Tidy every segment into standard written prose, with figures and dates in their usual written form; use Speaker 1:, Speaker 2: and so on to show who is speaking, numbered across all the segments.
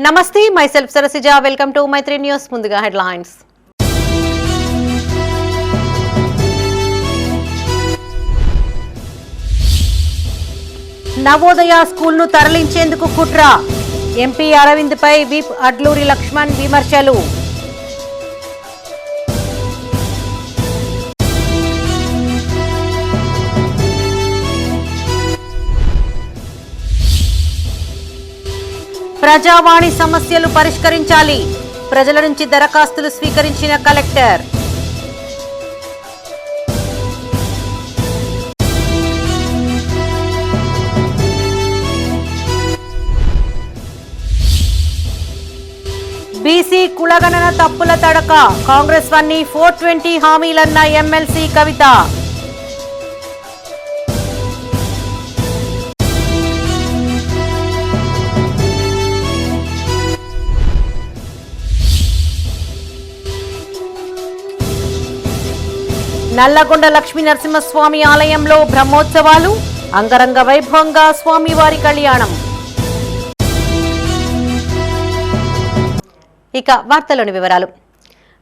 Speaker 1: నమస్తే, myself Sarasija. Welcome to Maithri news. ముందుగా headlines. Navodaya స్కూల్ను తరలించేందుకు కుట్ర. ఎంపీ అరవింద్ పై విప్ అడ్లూరి లక్ష్మణ్ విమర్శలు. ప్రజావాణి సమస్యలు పరిష్కరించాలి. ప్రజల నుంచి దరఖాస్తులు స్వీకరించిన కలెక్టర్. బీసీ కులగణన తప్పుల తడక. కాంగ్రెస్ వన్ని 420 హామీలన్న ఎమ్మెల్సీ కవిత. నల్లగొండ లక్ష్మీ నరసింహస్వామి ఆలయంలో బ్రహ్మోత్సవాలు. అంగరంగ వైభవంగా స్వామివారి కళ్యాణం. ఇక వార్తలోని వివరాలు.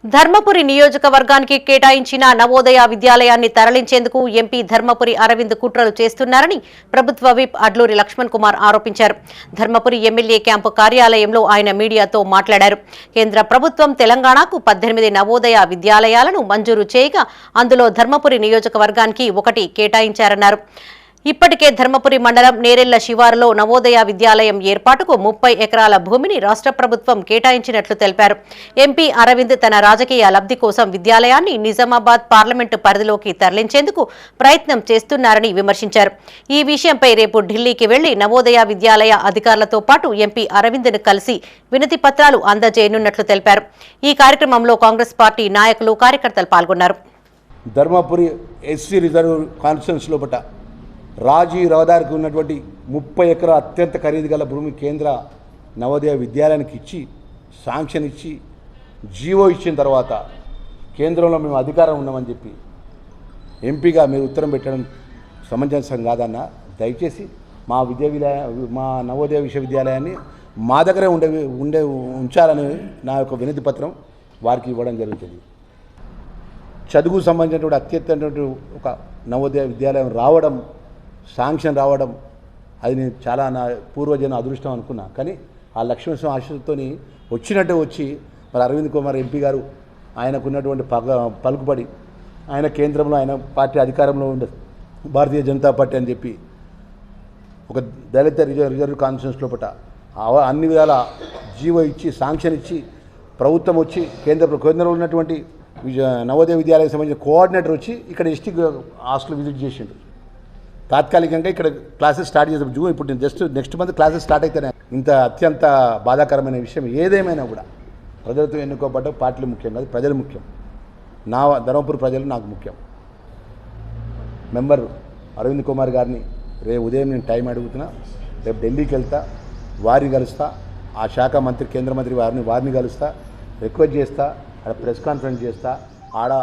Speaker 1: ధర్మపురి నియోజకవర్గానికి కేటాయించిన నవోదయ విద్యాలయాన్ని తరలించేందుకు ఎంపీ ధర్మపురి అరవింద్ కుట్రలు చేస్తున్నారని ప్రభుత్వ విప్ అడ్లూరి లక్ష్మణ్ కుమార్ ఆరోపించారు. ధర్మపురి ఎమ్మెల్యే క్యాంపు కార్యాలయంలో ఆయన మీడియాతో మాట్లాడారు. కేంద్ర ప్రభుత్వం తెలంగాణకు 18 నవోదయ విద్యాలయాలను మంజూరు చేయగా అందులో ధర్మపురి నియోజకవర్గానికి 1 కేటాయించారన్నారు. ఇప్పటికే ధర్మపురి మండలం నేరెళ్ల శివారులో నవోదయ విద్యాలయం ఏర్పాటుకు 30 ఎకరాల భూమిని రాష్ట్ర ప్రభుత్వం కేటాయించినట్లు తెలిపారు. ఎంపీ అరవింద్ తన రాజకీయ లబ్ధి కోసం విద్యాలయాన్ని నిజామాబాద్ పార్లమెంటు పరిధిలోకి తరలించేందుకు ప్రయత్నం చేస్తున్నారని విమర్శించారు. ఈ విషయంపై రేపు ఢిల్లీకి వెళ్లి నవోదయ విద్యాలయ అధికారులతో పాటు ఎంపీ అరవింద్ను కలిసి వినతి పత్రాలు అందజేయనున్నట్లు తెలిపారు. ఈ కార్యక్రమంలో కాంగ్రెస్ పార్టీ నాయకులు, కార్యకర్తలు పాల్గొన్నారు.
Speaker 2: ధర్మపురి ఎస్సీ రిజర్వ్ కాన్స్టిట్యూన్సీ లోపల రాజీ రహదారికి ఉన్నటువంటి 30 ఎకరాల అత్యంత ఖరీదు గల భూమి కేంద్ర నవోదయ విద్యాలయానికి ఇచ్చి శాంక్షన్ ఇచ్చి జీవో ఇచ్చిన తర్వాత కేంద్రంలో మేము అధికారం ఉన్నామని చెప్పి ఎంపీగా మీరు ఉత్తరం పెట్టడం సమంజసం కాదన్న. దయచేసి మా నవోదయ విశ్వవిద్యాలయాన్ని మా దగ్గరే ఉంచాలని నా యొక్క వినతి పత్రం వారికి ఇవ్వడం జరుగుతుంది. చదువుకు సంబంధించినటువంటి అత్యంత ఒక నవోదయ విద్యాలయం రావడం, శాంక్షన్ రావడం, అది నేను చాలా నా పూర్వజన అదృష్టం అనుకున్నా. కానీ ఆ లక్ష్మీస్వామి ఆశతో వచ్చినట్టే వచ్చి మరి అరవింద్ కుమార్ ఎంపీ గారు ఆయనకున్నటువంటి పలుకుబడి ఆయన కేంద్రంలో ఆయన పార్టీ అధికారంలో ఉండే భారతీయ జనతా పార్టీ అని చెప్పి ఒక దళిత రిజర్వ్ కాన్స్టిట్యూన్సీ లోపల అన్ని విధాల జీవో ఇచ్చి శాంక్షన్ ఇచ్చి ప్రభుత్వం వచ్చి కేంద్రంలో ఉన్నటువంటి నవోదయ విద్యాలయానికి సంబంధించిన కోఆర్డినేటర్ వచ్చి ఇక్కడ ఎస్టీ హాస్టల్ విజిట్ చేసిండు. తాత్కాలికంగా ఇక్కడ క్లాసెస్ స్టార్ట్ చేసాం. ఇప్పుడు just next month classes start అయితేనే. ఇంత అత్యంత బాధాకరమైన విషయం ఏదేమైనా కూడా ప్రజలతో ఎన్నుకోబడ్డ పార్టీలు ముఖ్యం కాదు, ప్రజలు ముఖ్యం. నా ధర్మపురి ప్రజలు నాకు ముఖ్యం. మెంబర్ అరవింద్ కుమార్ గారిని రేపు ఉదయం నేను టైం అడుగుతున్నా. రేపు ఢిల్లీకి వెళ్తా, వారిని కలుస్తా, ఆ శాఖ మంత్రి కేంద్ర మంత్రి వారిని కలుస్తా, రిక్వెస్ట్ చేస్తా, ఆడ ప్రెస్ కాన్ఫరెన్స్ చేస్తా. ఆడ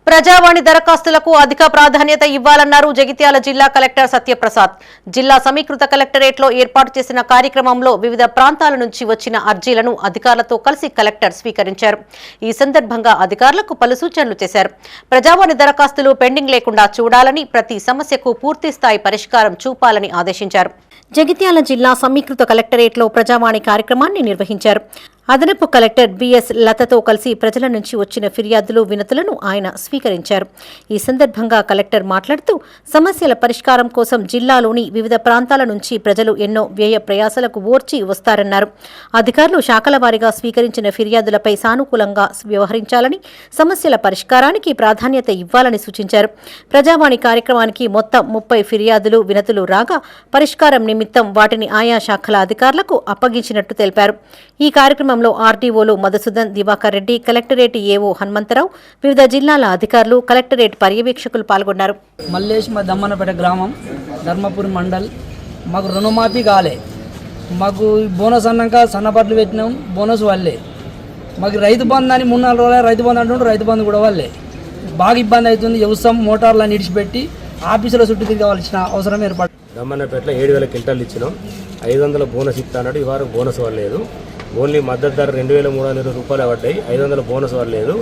Speaker 1: ప్రజావాణి దరఖాస్తులకు అధిక ప్రాధాన్యత ఇవ్వాలన్నారు జగిత్యాల జిల్లా కలెక్టర్ సత్యప్రసాద్. జిల్లా సమీకృత కలెక్టరేట్లో ఏర్పాటు చేసిన కార్యక్రమంలో వివిధ ప్రాంతాల నుంచి వచ్చిన అర్జీలను అధికారులతో కలిసి కలెక్టర్ స్వీకరించారు. ఈ సందర్భంగా అధికారులకు పలు సూచనలు చేశారు. ప్రజావాణి దరఖాస్తులు పెండింగ్ లేకుండా చూడాలని, ప్రతి సమస్యకు పూర్తి స్థాయి పరిష్కారం చూపాలని ఆదేశించారు. జగిత్యాల జిల్లా సమీకృత కలెక్టరేట్లో ప్రజావాణి కార్యక్రమాన్ని నిర్వహించారు. అదనపు కలెక్టర్ బిఎస్ లతతో కలిసి ప్రజల నుంచి వచ్చిన ఫిర్యాదులు, వినతులను ఆయన స్వీకరించారు. ఈ సందర్భంగా కలెక్టర్ మాట్లాడుతూ సమస్యల పరిష్కారం కోసం జిల్లాలోని వివిధ ప్రాంతాల నుంచి ప్రజలు ఎన్నో వ్యయ ప్రయాసలకు ఓర్చి వస్తారన్నారు. అధికారులు శాఖల వారీగా స్వీకరించిన ఫిర్యాదులపై సానుకూలంగా వ్యవహరించాలని, సమస్యల పరిష్కారానికి ప్రాధాన్యత ఇవ్వాలని సూచించారు. ప్రజావాణి కార్యక్రమానికి మొత్తం 30 ఫిర్యాదులు, వినతులు రాగా పరిష్కారం నిమిత్తం వాటిని ఆయా శాఖల అధికారులకు అప్పగించినట్టు తెలిపారు. ఈ కార్యక్రమంలో ఆర్డీఓలు మధుసూదన్, దివాకర్ రెడ్డి, కలెక్టరేట్ ఏఓ హనుమంతరావు, వివిధ జిల్లాల అధికారులు, కలెక్టరేట్ పర్యవేక్షకులు పాల్గొన్నారు.
Speaker 3: మల్లేష్ మా దమ్మన్నపేట గ్రామం, ధర్మపురి మండల్. మాకు రుణమాఫీ కాలే. మాకు బోనస్ అన్నాక సన్నపట్లు పెట్టినాం, బోనస్ వాళ్ళే. మాకు రైతు బంధు అని 3-4 రోజులు రైతు బంధు అంటుండ్రు, రైతు బంధు కూడా వాళ్ళే. బాగా ఇబ్బంది అవుతుంది. వ్యవసాయం మోటార్లను ఇడిచిపెట్టి ఆఫీసుల చుట్టూ తిరగవలసిన అవసరం ఏర్పడుతుంది.
Speaker 4: దమ్మన్నపేటలో 7,000 క్వింటాలు ఇచ్చినాం. 500 బోనస్ ఇస్తా అన్నాడు. ఈ వారం బోనస్ పడలేదు. ఓన్లీ మద్దతు ధర 2,320 రూపాయలు పడ్డాయి. 500 బోనస్ పడలేదు.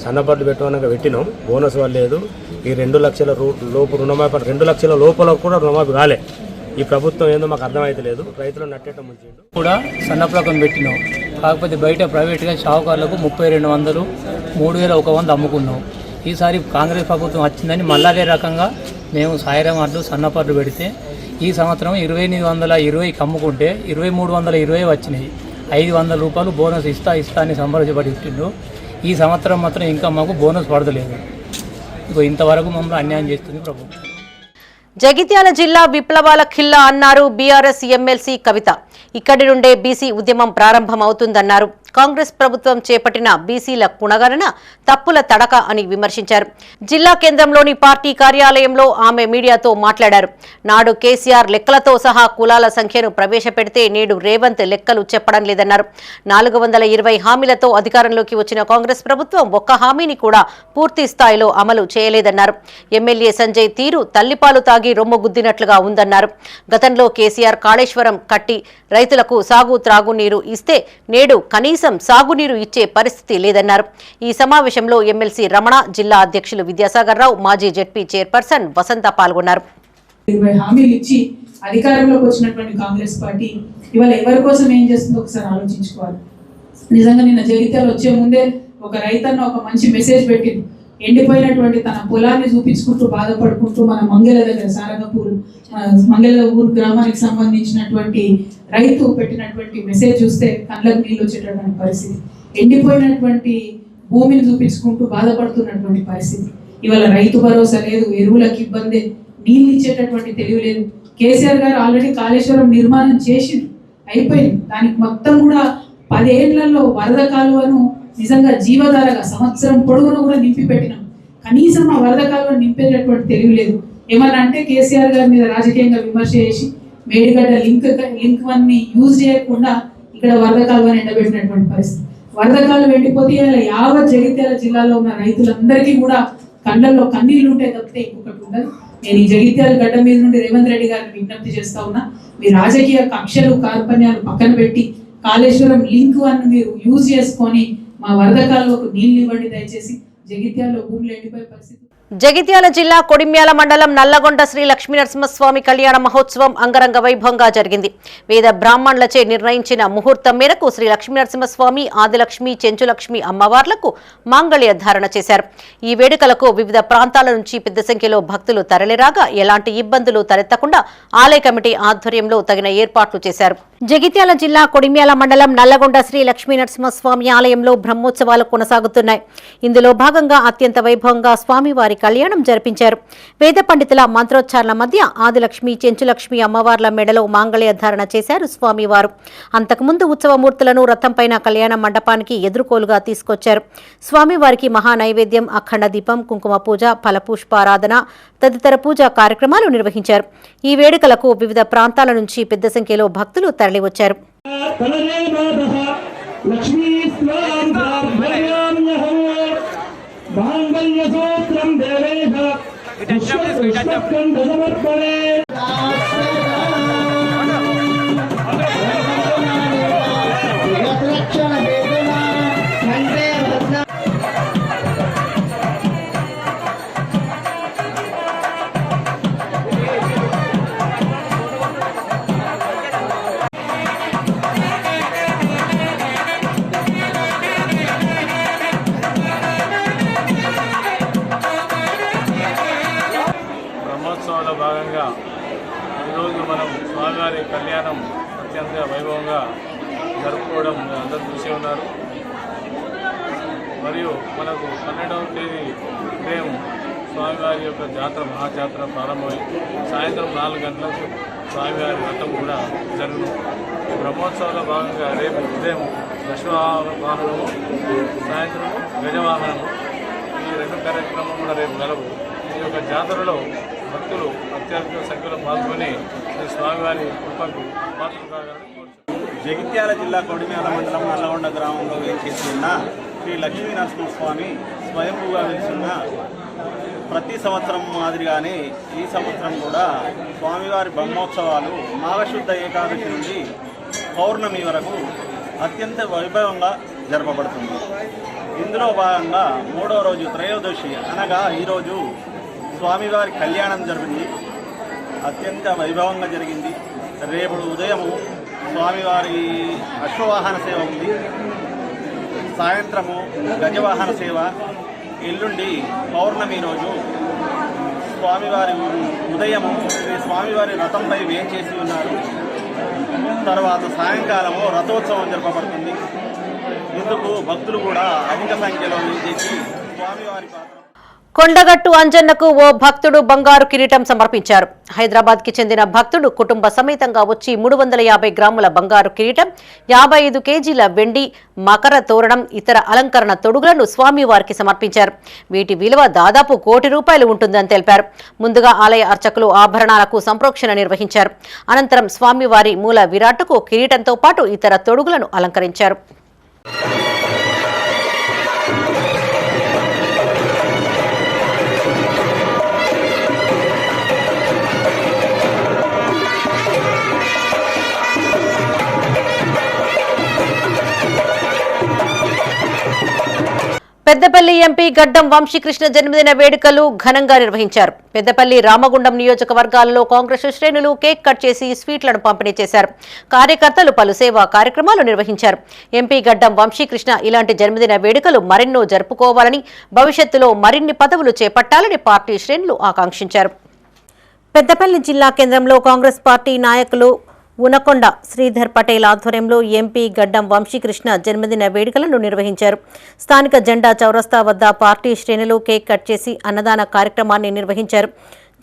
Speaker 4: సన్నపడ్లు పెట్టమన్నాక పెట్టినాం, బోనస్ పడలేదు. ఈ 2 లక్షల లోపు రుణమాఫీ 2 లక్షల లోపల కూడా రుణమాఫీ కాలే. ఈ ప్రభుత్వం ఏందో మాకు అర్థమైతలేదు. రైతులను నట్టేట ముంచిండు.
Speaker 3: కూడా సన్నప్రకం పెట్టినాం. కాకపోతే బయట ప్రైవేట్గా షావుకారులకు 3200, 3100 అమ్ముకున్నాం. ఈసారి కాంగ్రెస్ ప్రభుత్వం వచ్చిందని మళ్ళీ అదే రకంగా మేము సాయిరామార్లు సన్నపడ్లు పెడితే ఈ సంవత్సరం 2,820కి అమ్ముకుంటే 2,320 వచ్చినాయి. 500 రూపాయలు బోనస్ ఇస్తా అని సంబరపడి ఇచ్చిండు. ఈ సంవత్సరం మాత్రం ఇంకా మాకు బోనస్ పడతలేదు. ఇంతవరకు మమ్మల్ని అన్యాయం చేస్తుంది ప్రభుత్వం.
Speaker 1: జగిత్యాల జిల్లా విప్లవాల ఖిల్లా అన్నారు బీఆర్ఎస్ ఎమ్మెల్సీ కవిత. ఇక్కడి నుండే బీసీ ఉద్యమం ప్రారంభమవుతుందన్నారు. కాంగ్రెస్ ప్రభుత్వం చేపట్టిన బీసీల కుణగణన తప్పుల తడక అని విమర్శించారు. జిల్లా కేంద్రంలోని పార్టీ కార్యాలయంలో ఆమె మీడియాతో మాట్లాడారు. నాడు కేసీఆర్ లెక్కలతో సహా కులాల సంఖ్యను ప్రవేశపెడితే నేడు రేవంత్ లెక్కలు చెప్పడం లేదన్నారు. 420 హామీలతో అధికారంలోకి వచ్చిన కాంగ్రెస్ ప్రభుత్వం ఒక్క హామీని కూడా పూర్తి స్థాయిలో అమలు చేయలేదన్నారు. ఎమ్మెల్యే సంజయ్ తీరు తల్లిపాలు తాగి రొమ్ము గుద్దినట్లుగా ఉందన్నారు. గతంలో కేసీఆర్ కాళేశ్వరం కట్టి రైతులకు సాగు త్రాగునీరు ఇస్తే నేడు కనీసం సాగునీరు ఇచ్చే పరిస్థితి లేదన్నారు. ఈ సమావేశంలో ఎమ్మెల్సీ రమణ, జిల్లా అధ్యక్షులు విద్యాసాగర్ రావు, మాజీ జెడ్పీ చైర్పర్సన్ వసంత పాల్గొన్నారు.
Speaker 5: 20 హామీలు ఇచ్చి అధికారంలోకి వచ్చినటువంటి కాంగ్రెస్ పార్టీ ఇవాళ ఎవరి కోసం ఏం చేస్తుందో ఒకసారి ఆలోచించుకోవాలి. నిజంగా నిన్న జగిత్యాల వచ్చే ముందే ఒక రైతన్న ఒక మంచి మెసేజ్ పెట్టింది. ఎండిపోయినటువంటి తన పొలాన్ని చూపించుకుంటూ బాధపడుకుంటూ మన మంగళ దగ్గర సారంగపూర్ మంగళూరు గ్రామానికి సంబంధించినటువంటి రైతు పెట్టినటువంటి మెసేజ్ చూస్తే కళ్ళకు నీళ్ళు వచ్చేటటువంటి పరిస్థితి. ఎండిపోయినటువంటి భూమిని చూపించుకుంటూ బాధపడుతున్నటువంటి పరిస్థితి. ఇవాళ రైతు భరోసా లేదు, ఎరువులకు ఇబ్బంది, నీళ్ళు ఇచ్చేటటువంటి తెలివి లేదు. కేసీఆర్ గారు ఆల్రెడీ కాళేశ్వరం నిర్మాణం చేసి అయిపోయింది. దానికి మొత్తం కూడా 10 ఏళ్లలో వరద కాలువను నిజంగా జీవధారగా సంవత్సరం పొడవును కూడా నింపి పెట్టినాం. కనీసం ఆ వరద కాలువను నింపేటటువంటి తెలివి లేదు. ఏమన్నా అంటే కేసీఆర్ గారి మీద రాజకీయంగా విమర్శ చేసి మేడిగడ్డ లింక్ వన్ని యూజ్ చేయకుండా ఇక్కడ వరద కాలువను ఎండబెట్టినటువంటి పరిస్థితి. వరద కాలువ ఎండిపోతే ఇలా యావత్ జగిత్యాల జిల్లాలో ఉన్న రైతులందరికీ కూడా కళ్ళల్లో కన్నీళ్లు ఉంటాయి తప్పితే ఇంకొకటి ఉండదు. నేను ఈ జగిత్యాల గడ్డ మీద నుండి రేవంత్ రెడ్డి గారిని విజ్ఞప్తి చేస్తా ఉన్నా, మీ రాజకీయ కక్షలు కార్పణ్యాలు పక్కన పెట్టి కాళేశ్వరం లింక్ వన్ మీరు యూజ్ చేసుకొని మా వరద కాలువకు నీళ్లు ఇవ్వండి దయచేసి. జగిత్యాలలో భూములు ఎండిపోయే పరిస్థితి.
Speaker 1: జగిత్యాల జిల్లా కొడిమ్యాల మండలం నల్లగొండ శ్రీ లక్ష్మీనరసింహస్వామి కళ్యాణ మహోత్సవం అంగరంగ వైభవంగా జరిగింది. వేద బ్రాహ్మణులచే నిర్ణయించిన ముహూర్తం మేరకు శ్రీ లక్ష్మీనరసింహస్వామి, ఆదిలక్ష్మి, చెంచులక్ష్మి అమ్మవార్లకు మాంగళ్య ధారణ చేశారు. ఈ వేడుకలకు వివిధ ప్రాంతాల నుంచి పెద్ద సంఖ్యలో భక్తులు తరలిరాగా ఎలాంటి ఇబ్బందులు తలెత్తకుండా ఆలయ కమిటీ ఆధ్వర్యంలో తగిన ఏర్పాట్లు చేశారు. జగిత్యాల జిల్లా కొడిమ్యాల మండలం నల్లగొండ శ్రీ లక్ష్మీనరసింహస్వామి ఆలయంలో బ్రహ్మోత్సవాలు కొనసాగుతున్నాయి. ఇందులో భాగంగా అత్యంత వైభవంగా స్వామివారి కళ్యాణం జరిపించారు. వేద పండితుల మంత్రోచ్చారణ మధ్య ఆదిలక్ష్మి, చెంచులక్ష్మి అమ్మవార్ల మెడలో మాంగళ్య ధారణ చేశారు స్వామివారు. అంతకుముందు ఉత్సవమూర్తులను రథంపైన కళ్యాణ మండపానికి ఎదుర్కోలుగా తీసుకొచ్చారు. స్వామివారికి మహా నైవేద్యం, అఖండ దీపం, కుంకుమ పూజ, ఫలపుష్పారాధన తదితర పూజా కార్యక్రమాలు నిర్వహించారు. ఈ వేడుకలకు వివిధ ప్రాంతాల నుంచి పెద్ద సంఖ్యలో భక్తులు తరలివచ్చారు.
Speaker 6: బ్రహ్మోత్సవాల భాగంగా ఈరోజు మనం స్వామివారి కళ్యాణం అత్యంత వైభవంగా జరుపుకోవడం అందరూ చూసి ఉన్నారు. మరియు మనకు 12వ తేదీ ఉదయం స్వామివారి యొక్క జాతర, మహాజాతర ప్రారంభమై సాయంత్రం 4 గంటలకు స్వామివారి వ్రతం కూడా జరుగును. ఈ బ్రహ్మోత్సవాల భాగంగా రేపు ఉదయం అశ్వవాహనము, సాయంత్రం గజవాహనము, ఈ 2 కార్యక్రమం కూడా రేపు గలవు. ఈ యొక్క జాతరలో భక్తులు అత్యధిక సంఖ్యలో పాల్గొని స్వామివారి కృపకు పాత్రలు కావాలని కోరుచున్నాను.
Speaker 7: జగిత్యాల జిల్లా కొడిమ్యాల మండలం నల్లగొండ గ్రామంలో వేచేస్తున్న శ్రీ లక్ష్మీనరసింహస్వామి స్వయంభూగా వెలిసిన ప్రతి సంవత్సరం మాదిరిగానే ఈ సంవత్సరం కూడా స్వామివారి బ్రహ్మోత్సవాలు మాఘశుద్ధ ఏకాదశి నుండి పౌర్ణమి వరకు అత్యంత వైభవంగా జరపబడుతుంది. ఇందులో భాగంగా 3వ రోజు త్రయోదశి అనగా ఈరోజు స్వామివారి కళ్యాణం జరిగింది. అత్యంత వైభవంగా జరిగింది. రేపు ఉదయము స్వామివారి అశ్వవాహన సేవ ఉంది. సాయంత్రము గజవాహన సేవ. ఎల్లుండి పౌర్ణమి రోజు స్వామివారి ఉదయము స్వామివారి రథంపై వేంచేసి ఉన్నారు. తర్వాత సాయంకాలము రథోత్సవం జరపబడుతుంది. ఇందుకు భక్తులు కూడా అధిక సంఖ్యలో వేంచేసి స్వామివారి పాత్ర.
Speaker 1: కొండగట్టు అంజన్నకు ఓ భక్తుడు బంగారు కిరీటం సమర్పించారు. హైదరాబాద్ కి చెందిన భక్తుడు కుటుంబ సమేతంగా వచ్చి 350 గ్రాముల బంగారు కిరీటం, 55 కేజీల వెండి, మకర తోరణం, ఇతర అలంకరణ తొడుగులను స్వామివారికి సమర్పించారు. వీటి విలువ దాదాపు ₹1 కోటి ఉంటుందని తెలిపారు. ముందుగా ఆలయ అర్చకులు ఆభరణాలకు సంప్రోక్షణ నిర్వహించారు. అనంతరం స్వామివారి మూల విరాట్టుకు కిరీటంతో పాటు ఇతర తొడుగులను అలంకరించారు. పెద్దపల్లి ఎంపీ గడ్డం వంశీకృష్ణ జన్మదిన వేడుకలు ఘనంగా నిర్వహించారు. పెద్దపల్లి రామగుండం నియోజకవర్గాల్లో కాంగ్రెస్ శ్రేణులు కేక్ కట్ చేసి స్వీట్లను పంపిణీ చేశారు. కార్యకర్తలు పలు సేవా కార్యక్రమాలు నిర్వహించారు. ఎంపీ గడ్డం వంశీకృష్ణ ఇలాంటి జన్మదిన వేడుకలు మరెన్నో జరుపుకోవాలని, భవిష్యత్తులో మరిన్ని పదవులు చేపట్టాలని పార్టీ శ్రేణులు ఆకాంక్షించారు. పెద్దపల్లి జిల్లా కేంద్రంలో కాంగ్రెస్ పార్టీ నాయకులు ఉనకొండ శ్రీధర్ పటేల్ ఆధ్వర్యంలో ఎంపీ గడ్డం వంశీకృష్ణ జన్మదిన వేడుకలను నిర్వహించారు. స్థానిక జెండా చౌరస్తా వద్ద పార్టీ శ్రేణులు కేక్ కట్ చేసి అన్నదాన కార్యక్రమాన్ని నిర్వహించారు.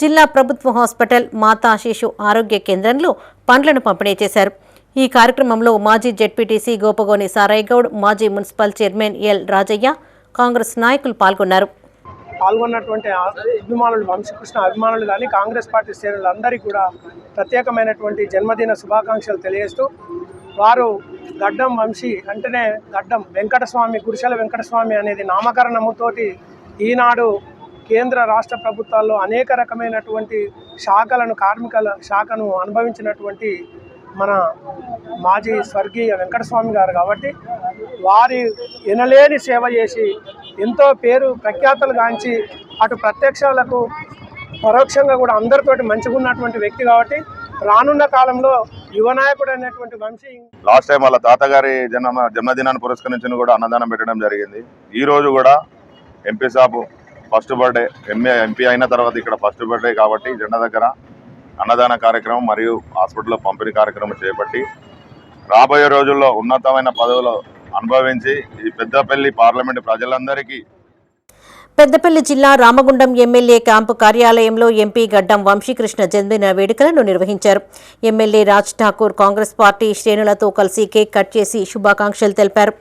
Speaker 1: జిల్లా ప్రభుత్వ హాస్పిటల్, మాతా శిశు ఆరోగ్య కేంద్రంలో పండ్లను పంపిణీ చేశారు. ఈ కార్యక్రమంలో మాజీ జెడ్పీటీసీ గోపగోని సారయ్యగౌడ్, మాజీ municipal chairman L Rajayya, Congress నాయకులు పాల్గొన్నారు.
Speaker 8: పాల్గొన్నటువంటి అభిమానులు, వంశీకృష్ణ అభిమానులు కానీ కాంగ్రెస్ పార్టీ శ్రేణులందరికీ కూడా ప్రత్యేకమైనటువంటి జన్మదిన శుభాకాంక్షలు తెలియజేస్తూ, వారు గడ్డం వంశీ అంటేనే గడ్డం వెంకటస్వామి, గుడిసెల వెంకటస్వామి అనేది నామకరణముతోటి ఈనాడు కేంద్ర రాష్ట్ర ప్రభుత్వాల్లో అనేక రకమైనటువంటి శాఖలను, కార్మికుల శాఖను అనుభవించినటువంటి మన మాజీ స్వర్గీయ వెంకటస్వామి గారు కాబట్టి వారి ఎనలేని సేవ చేసి ఎంతో పేరు ప్రఖ్యాతలు గాంచి అటు ప్రత్యక్షాలకు పరోక్షంగా కూడా అందరితోటి మంచిగా ఉన్నటువంటి వ్యక్తి కాబట్టి రానున్న కాలంలో యువ నాయకుడు అనేటువంటి వంశీ
Speaker 9: లాస్ట్ టైం వాళ్ళ తాతగారి జన్మదినాన్ని పురస్కరించుని కూడా అన్నదానం పెట్టడం జరిగింది. ఈ రోజు కూడా ఎంపీ సాబ్ ఫస్ట్ బర్త్డే, ఎంపీ అయిన తర్వాత ఇక్కడ ఫస్ట్ బర్త్డే కాబట్టి జెండా దగ్గర అన్నదాన కార్యక్రమం మరియు హాస్పిటల్లో పంపిణీ కార్యక్రమం చేపట్టి రాబోయే రోజుల్లో ఉన్నతమైన పదవులు అనుభవించి ఈ పెద్దపల్లి పార్లమెంటు ప్రజలందరికీ.
Speaker 1: పెద్దపల్లి జిల్లా రామగుండం ఎమ్మెల్యే క్యాంపు కార్యాలయంలో ఎంపీ గడ్డం వంశీకృష్ణ జన్మదిన వేడుకలను నిర్వహించారు. ఎమ్మెల్యే రాజ్ ఠాకూర్ కాంగ్రెస్ పార్టీ శ్రేణులతో కలిసి కేక్ కట్ చేసి శుభాకాంక్షలు తెలిపారు.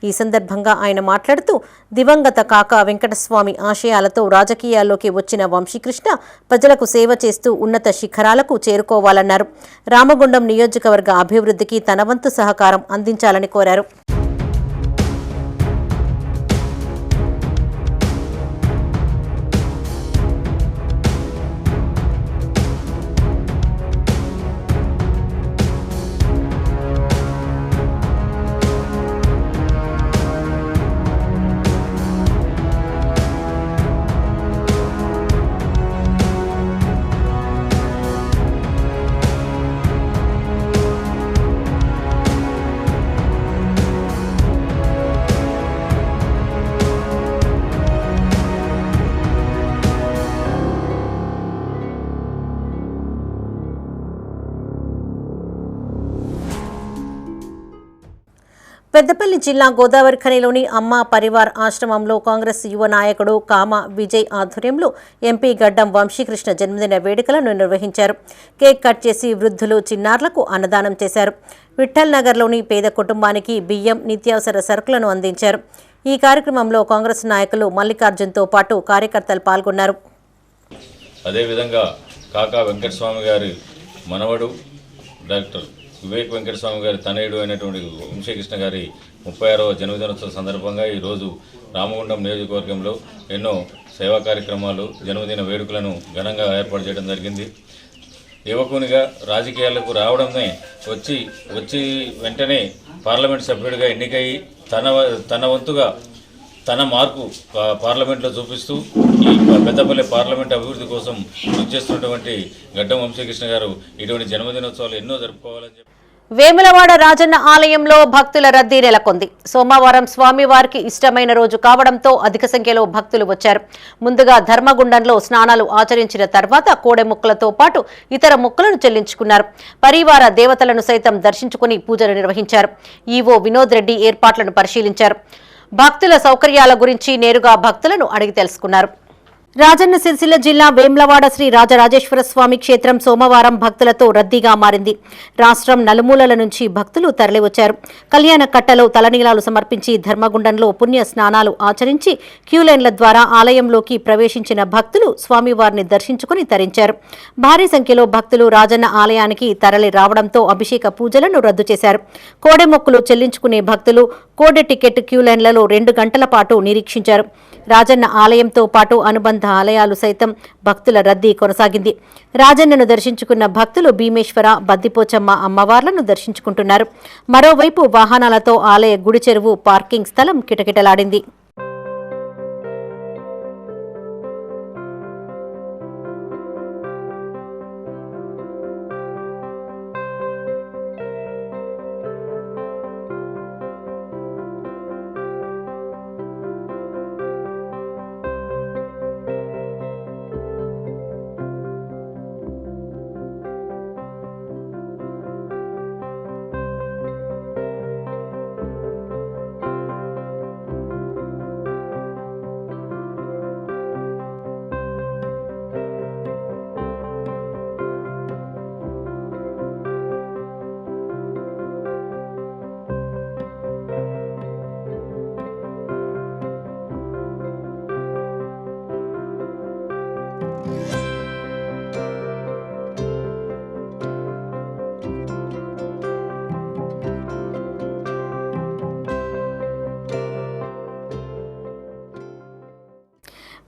Speaker 1: ఈ సందర్భంగా ఆయన మాట్లాడుతూ, దివంగత కాకా వెంకటస్వామి ఆశయాలతో రాజకీయాల్లోకి వచ్చిన వంశీకృష్ణ ప్రజలకు సేవ చేస్తూ ఉన్నత శిఖరాలకు చేరుకోవాలన్నారు. రామగుండం నియోజకవర్గ అభివృద్ధికి తన వంతు సహకారం అందించాలని కోరారు. పెద్దపల్లి జిల్లా గోదావరి ఖనిలోని అమ్మ పరివార్ ఆశ్రమంలో కాంగ్రెస్ యువ నాయకుడు కామ విజయ్ ఆధ్వర్యంలో ఎంపీ గడ్డం వంశీకృష్ణ జన్మదిన వేడుకలను నిర్వహించారు. కేక్ కట్ చేసి వృద్ధులు, చిన్నారులకు అన్నదానం చేశారు. విఠల్ నగర్లోని పేద కుటుంబానికి బియ్యం, నిత్యావసర సరుకులను అందించారు. ఈ కార్యక్రమంలో కాంగ్రెస్ నాయకులు మల్లికార్జున్తో పాటు కార్యకర్తలు పాల్గొన్నారు.
Speaker 10: అదేవిధంగా కాకా వెంకటస్వామి గారి మనవడు డాక్టర్ వివేక్ వెంకటస్వామి గారి తనయుడు అయినటువంటి వంశీకృష్ణ గారి 36వ జన్మదినోత్సవం సందర్భంగా ఈరోజు రామగుండం నియోజకవర్గంలో ఎన్నో సేవా కార్యక్రమాలు, జన్మదిన వేడుకలను ఘనంగా ఏర్పాటు చేయడం జరిగింది. యువకునిగా రాజకీయాలకు రావడమే వచ్చి వెంటనే పార్లమెంట్ సభ్యుడిగా ఎన్నికయ్యి తన వంతుగా తన మార్పు పార్లమెంట్లో చూపిస్తూ ఈ పెద్దపల్లి పార్లమెంట్ అభివృద్ధి కోసం కృషి చేస్తున్నటువంటి గడ్డం వంశీకృష్ణ గారు ఇటువంటి జన్మదినోత్సవాలు ఎన్నో జరుపుకోవాలని చెప్పి
Speaker 1: వేములవాడ రాజన్న ఆలయంలో భక్తుల రద్దీ నెలకొంది. సోమవారం స్వామివారికి ఇష్టమైన రోజు కావడంతో అధిక సంఖ్యలో భక్తులు వచ్చారు. ముందుగా ధర్మగుండంలో స్నానాలు ఆచరించిన తర్వాత కోడె మొక్కులతో పాటు ఇతర మొక్కులను చెల్లించుకున్నారు. పరివార దేవతలను సైతం దర్శించుకుని పూజలు నిర్వహించారు. ఈవో వినోద్ రెడ్డి ఏర్పాట్లను పరిశీలించారు. భక్తుల సౌకర్యాల గురించి నేరుగా భక్తులను అడిగి తెలుసుకున్నారు. రాజన్న సిరిసిల్ల జిల్లా వేములవాడ శ్రీ రాజరాజేశ్వర స్వామి క్షేత్రం సోమవారం భక్తులతో రద్దీగా మారింది. రాష్ట్రం నలుమూలల నుంచి భక్తులు తరలివచ్చారు. కళ్యాణ కట్టలో తలనీలాలు సమర్పించి ధర్మగుండంలో పుణ్య స్నానాలు ఆచరించి క్యూలైన్ల ద్వారా ఆలయంలోకి ప్రవేశించిన భక్తులు స్వామివారిని దర్శించుకుని తరించారు. భారీ సంఖ్యలో భక్తులు రాజన్న ఆలయానికి తరలి రావడంతో అభిషేక పూజలను రద్దు చేశారు. కోడె మొక్కులు చెల్లించుకునే భక్తులు కోడె టికెట్ క్యూలైన్లలో 2 గంటల పాటు నిరీక్షించారు. రాజన్న ఆలయంతో పాటు అనుబంధ ఆలయాలు సైతం భక్తుల రద్దీ కొనసాగింది. రాజన్నను దర్శించుకున్న భక్తులు భీమేశ్వర, బద్దిపోచమ్మ అమ్మవార్లను దర్శించుకుంటున్నారు. మరోవైపు వాహనాలతో ఆలయ గుడి చెరువు పార్కింగ్ స్థలం కిటకిటలాడింది.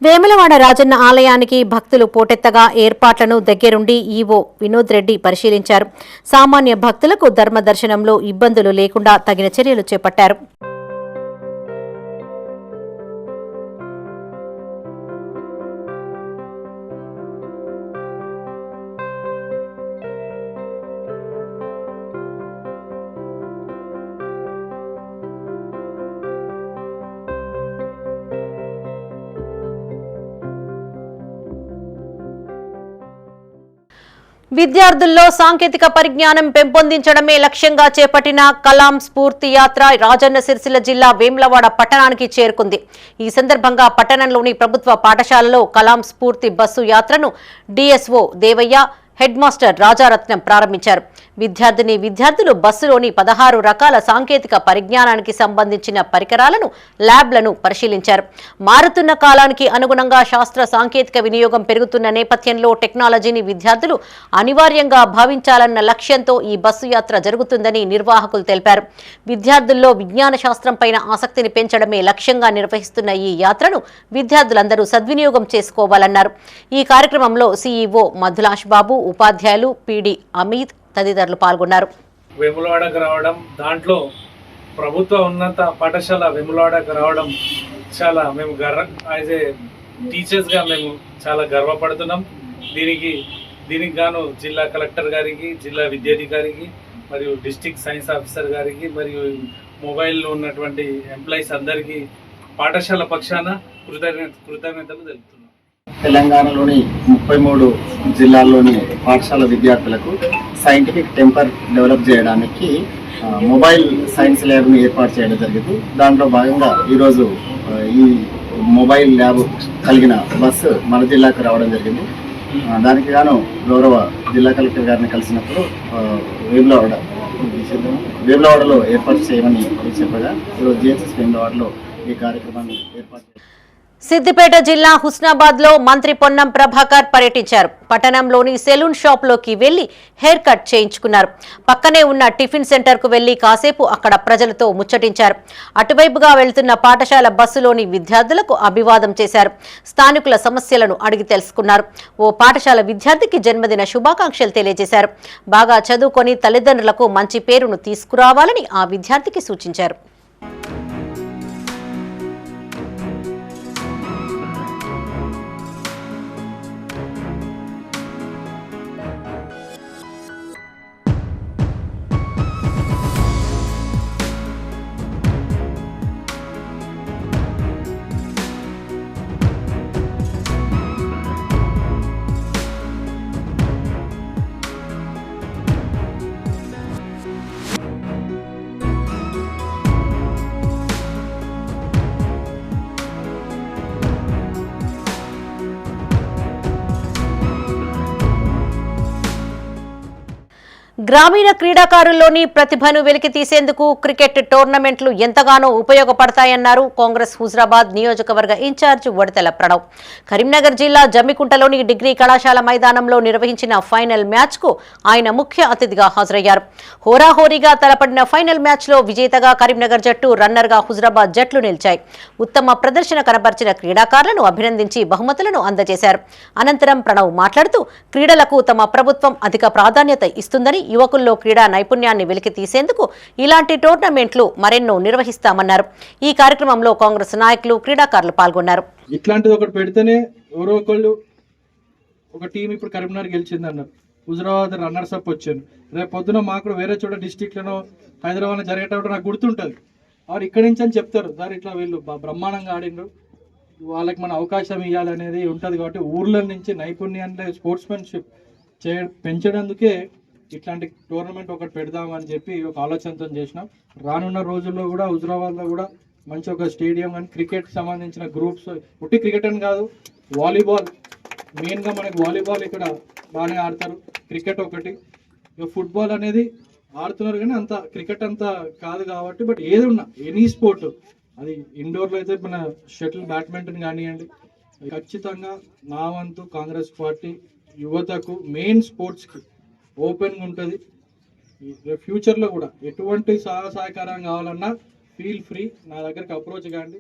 Speaker 1: వేములవాడ రాజన్న ఆలయానికి భక్తులు పోటెత్తగా ఏర్పాట్లను దగ్గరుండి ఈవో వినోద్ రెడ్డి పరిశీలించారు. సామాన్య భక్తులకు ధర్మ దర్శనంలో ఇబ్బందులు లేకుండా తగిన చర్యలు చేపట్టారు. విద్యార్థుల్లో సాంకేతిక పరిజ్ఞానం పెంపొందించడమే లక్ష్యంగా చేపట్టిన కలాం స్ఫూర్తి యాత్ర రాజన్న సిరిసిల్ల జిల్లా వేములవాడ పట్టణానికి చేరుకుంది. ఈ సందర్భంగా పట్టణంలోని ప్రభుత్వ పాఠశాలలో కలాం స్ఫూర్తి బస్సు యాత్రను DSO Devayya, head master Rajaratnam ప్రారంభించారు. విద్యార్థులు బస్సులోని 16 రకాల సాంకేతిక పరిజ్ఞానానికి సంబంధించిన పరికరాలను, ల్యాబ్లను పరిశీలించారు. మారుతున్న కాలానికి అనుగుణంగా శాస్త్ర సాంకేతిక వినియోగం పెరుగుతున్న నేపథ్యంలో టెక్నాలజీని విద్యార్థులు అనివార్యంగా భావించాలన్న లక్ష్యంతో ఈ బస్సు యాత్ర జరుగుతుందని నిర్వాహకులు తెలిపారు. విద్యార్థుల్లో విజ్ఞాన శాస్త్రంపైన ఆసక్తిని పెంచడమే లక్ష్యంగా నిర్వహిస్తున్న ఈ యాత్రను విద్యార్థులందరూ సద్వినియోగం చేసుకోవాలన్నారు. ఈ కార్యక్రమంలో సీఈఓ మధులాష్ బాబు, ఉపాధ్యాయులు పీడి అమిత్ తదితరులు పాల్గొన్నారు.
Speaker 6: వేములవాడకు రావడం, దాంట్లో ప్రభుత్వ ఉన్నత పాఠశాల వేములవాడకు రావడం చాలా మేము యాజ్ ఏ టీచర్స్గా మేము చాలా గర్వపడుతున్నాం. దీనికి గాను జిల్లా కలెక్టర్ గారికి, జిల్లా విద్యాధికారికి మరియు డిస్ట్రిక్ట్ సైన్స్ ఆఫీసర్ గారికి మరియు మొబైల్లో ఉన్నటువంటి ఎంప్లాయీస్ అందరికీ పాఠశాల పక్షాన కృతజ్ఞతలు తెలుపుతున్నాం.
Speaker 11: తెలంగాణలోని 33 జిల్లాల్లోని పాఠశాల విద్యార్థులకు సైంటిఫిక్ టెంపర్ డెవలప్ చేయడానికి మొబైల్ సైన్స్ ల్యాబ్ని ఏర్పాటు చేయడం జరిగింది. దాంట్లో భాగంగా ఈరోజు ఈ మొబైల్ ల్యాబ్ కలిగిన బస్సు మన జిల్లాకు రావడం జరిగింది. దానికి గాను గౌరవ జిల్లా కలెక్టర్ గారిని కలిసినప్పుడు వేములవాడలో ఏర్పాటు చేయమని చెప్పగా ఈరోజు జిఎస్ఎస్ వేములవాడలో ఈ కార్యక్రమాన్ని ఏర్పాటు చేశారు.
Speaker 1: సిద్దిపేట జిల్లా హుస్నాబాద్ లో మంత్రి పొన్నం ప్రభాకర్ పర్యటించారు. పట్టణంలోని సెలూన్ షాప్ లోకి వెళ్లి హెయిర్ కట్ చేయించుకున్నారు. పక్కనే ఉన్న టిఫిన్ సెంటర్ కు వెళ్లి కాసేపు అక్కడ ప్రజలతో ముచ్చటించారు. అటువైపుగా వెళ్తున్న పాఠశాల బస్సులోని విద్యార్థులకు అభివాదం చేశారు. స్థానికుల సమస్యలను అడిగి తెలుసుకున్నారు. ఓ పాఠశాల విద్యార్థికి జన్మదిన శుభాకాంక్షలు తెలియజేశారు. బాగా చదువుకొని తల్లిదండ్రులకు మంచి పేరును తీసుకురావాలని ఆ విద్యార్థికి సూచించారు. గ్రామీణ క్రీడాకారుల్లోని ప్రతిభను వెలికి తీసేందుకు క్రికెట్ టోర్నమెంట్లు ఎంతగానో ఉపయోగపడతాయన్నారు కాంగ్రెస్ హుజరాబాద్ నియోజకవర్గ ఇన్ఛార్జ్ వడతెల ప్రణవ్. కరీంనగర్ జిల్లా జమ్మికుంటలోని డిగ్రీ కళాశాల మైదానంలో నిర్వహించిన ఫైనల్ మ్యాచ్ కు ఆయన ముఖ్య అతిథిగా హాజరయ్యారు. హోరాహోరీగా తలపడిన ఫైనల్ మ్యాచ్ లో విజేతగా కరీంనగర్ జట్టు, రన్నర్ గా హుజరాబాద్ జట్లు నిలిచాయి. ఉత్తమ ప్రదర్శన కనబర్చిన క్రీడాకారులను అభినందించి బహుమతులను అందజేశారు. అనంతరం ప్రణవ్ మాట్లాడుతూ క్రీడలకు తమ ప్రభుత్వం అధిక ప్రాధాన్యత ఇస్తుందని, యువకుల్లో క్రీడా నైపుణ్యాన్ని వెలికి తీసేందుకు ఇలాంటి టోర్నమెంట్లు మరెన్నో నిర్వహిస్తామన్నారు. ఈ కార్యక్రమంలో కాంగ్రెస్ నాయకులు, క్రీడాకారులు పాల్గొన్నారు.
Speaker 12: ఇట్లాంటిది ఒకటి పెడితేనే ఎవరో ఒకళ్ళు ఒక టీం ఇప్పుడు కరీంనగర్ గెలిచిందన్నారు, హుజరాబాద్ రన్నర్స్ అప్ వచ్చాను. రేపు పొద్దున మాకు వేరే చోట డిస్టిక్లను హైదరాబాద్లో జరిగేటప్పుడు నాకు గుర్తుంటుంది. వారు ఇక్కడి నుంచి అని చెప్తారు, సార్ ఇట్లా వీళ్ళు బ్రహ్మాండంగా ఆడిండ్రు, వాళ్ళకి మన అవకాశం ఇవ్వాలనేది ఉంటుంది. కాబట్టి ఊర్ల నుంచి నైపుణ్యాన్ని, స్పోర్ట్స్మెన్షిప్ పెంచడానికే ఇట్లాంటి టోర్నమెంట్ ఒకటి పెడదామని చెప్పి ఒక ఆలోచనతో చేసినాం. రానున్న రోజుల్లో కూడా హుజరాబాద్లో కూడా మంచి ఒక స్టేడియం కానీ క్రికెట్ సంబంధించిన గ్రూప్స్, ఉట్టి క్రికెట్ అని కాదు, వాలీబాల్ మెయిన్గా మనకి వాలీబాల్ ఇక్కడ బాగానే ఆడతారు, క్రికెట్ ఒకటి, ఫుట్బాల్ అనేది ఆడుతున్నారు కానీ అంత క్రికెట్ అంతా కాదు కాబట్టి. బట్ ఏది ఉన్నా ఎనీ స్పోర్ట్, అది ఇండోర్లో అయితే మన షటిల్, బ్యాడ్మింటన్ కానివ్వండి, ఖచ్చితంగా నా వంతు కాంగ్రెస్ పార్టీ యువతకు మెయిన్ స్పోర్ట్స్కి ఓపెన్గా ఉంటుంది. ఫ్యూచర్లో కూడా ఎటువంటి సహకారం కావాలన్నా ఫీల్ ఫ్రీ, నా దగ్గరికి అప్రోచ్ కాండి.